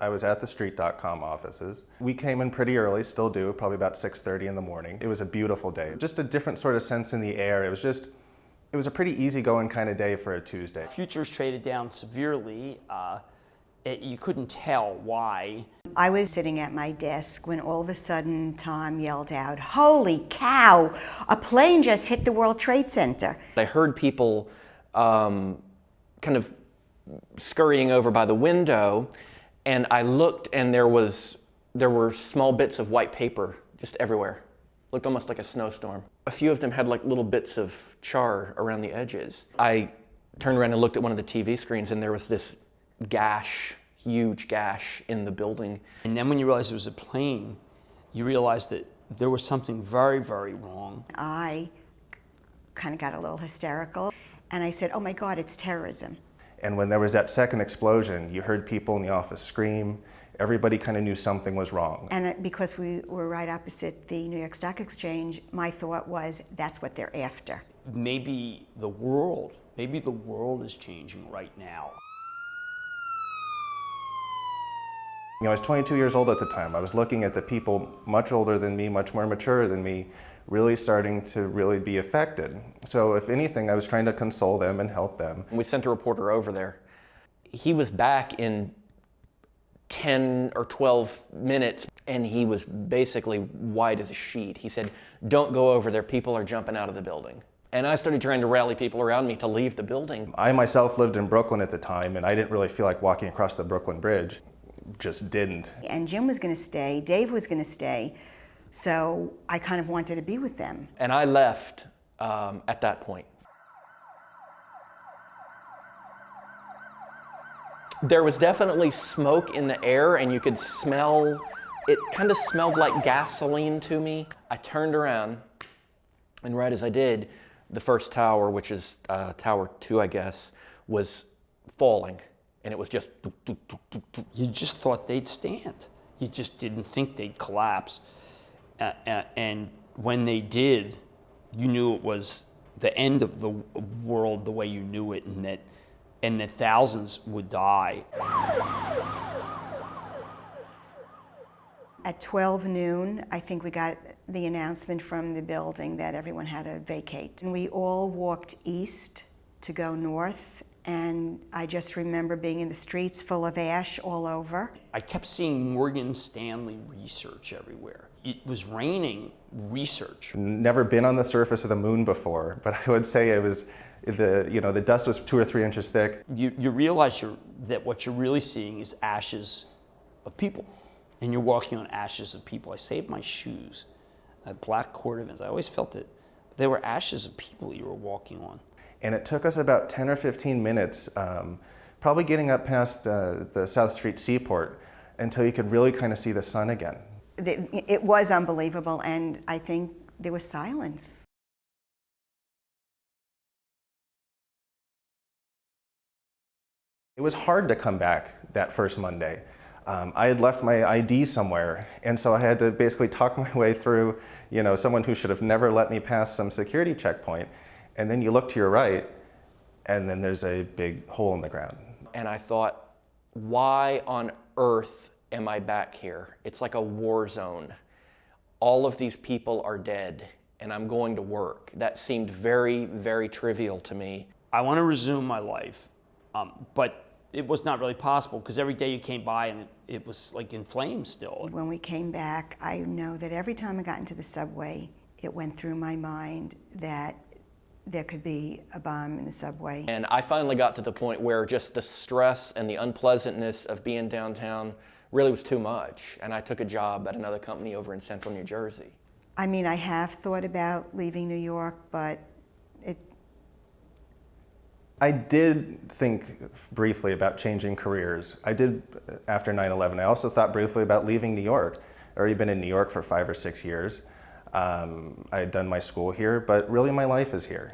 I was at the Street.com offices. We came in pretty early, still do, probably about 6:30 in the morning. It was a beautiful day. Just a different sort of sense in the air. It was a pretty easygoing kind of day for a Tuesday. Futures traded down severely. You couldn't tell why. I was sitting at my desk when all of a sudden Tom yelled out, "Holy cow, a plane just hit the World Trade Center." I heard people kind of scurrying over by the window, and I looked and there were small bits of white paper just everywhere. Looked almost like a snowstorm. A few of them had like little bits of char around the edges. I turned around and looked at one of the TV screens and there was this gash, huge gash in the building. And then when you realized it was a plane, you realized that there was something very, very wrong. I kind of got a little hysterical and I said, "Oh my God, it's terrorism." And when there was that second explosion, you heard people in the office scream. Everybody kind of knew something was wrong. And because we were right opposite the New York Stock Exchange, my thought was, that's what they're after. Maybe the world is changing right now. You know, I was 22 years old at the time. I was looking at the people much older than me, much more mature than me, really starting to really be affected. So if anything, I was trying to console them and help them. We sent a reporter over there. He was back in 10 or 12 minutes and he was basically white as a sheet. He said, "Don't go over there, people are jumping out of the building." And I started trying to rally people around me to leave the building. I myself lived in Brooklyn at the time and I didn't really feel like walking across the Brooklyn Bridge. Just didn't. And Jim was going to stay, Dave was going to stay, so I kind of wanted to be with them. And I left at that point. There was definitely smoke in the air and you could smell, it kind of smelled like gasoline to me. I turned around and right as I did, the first tower, which is Tower 2, I guess, was falling. And it was just... You just thought they'd stand. You just didn't think they'd collapse. And when they did, you knew it was the end of the world the way you knew it, and that thousands would die. At 12 noon, I think we got the announcement from the building that everyone had to vacate. And we all walked east to go north, and I just remember being in the streets full of ash all over. I kept seeing Morgan Stanley research everywhere. It was raining research. Never been on the surface of the moon before, but I would say it was, the dust was 2 or 3 inches thick. You realize that what you're really seeing is ashes of people. And you're walking on ashes of people. I saved my shoes. I had black Cordovans. I always felt that they were ashes of people you were walking on. And it took us about 10 or 15 minutes, probably getting up past the South Street Seaport, until you could really kind of see the sun again. It was unbelievable, and I think there was silence. It was hard to come back that first Monday. I had left my ID somewhere, and so I had to basically talk my way through, someone who should have never let me pass some security checkpoint. And then you look to your right, and then there's a big hole in the ground. And I thought, why on earth am I back here? It's like a war zone. All of these people are dead, and I'm going to work. That seemed very, very trivial to me. I want to resume my life, but it was not really possible because every day you came by and it was like in flames still. When we came back, I know that every time I got into the subway, it went through my mind that there could be a bomb in the subway. And I finally got to the point where just the stress and the unpleasantness of being downtown really was too much. And I took a job at another company over in central New Jersey. I mean, I have thought about leaving New York, but I did think briefly about changing careers. I did after 9/11. I also thought briefly about leaving New York. I'd already been in New York for 5 or 6 years. I had done my school here, but really my life is here.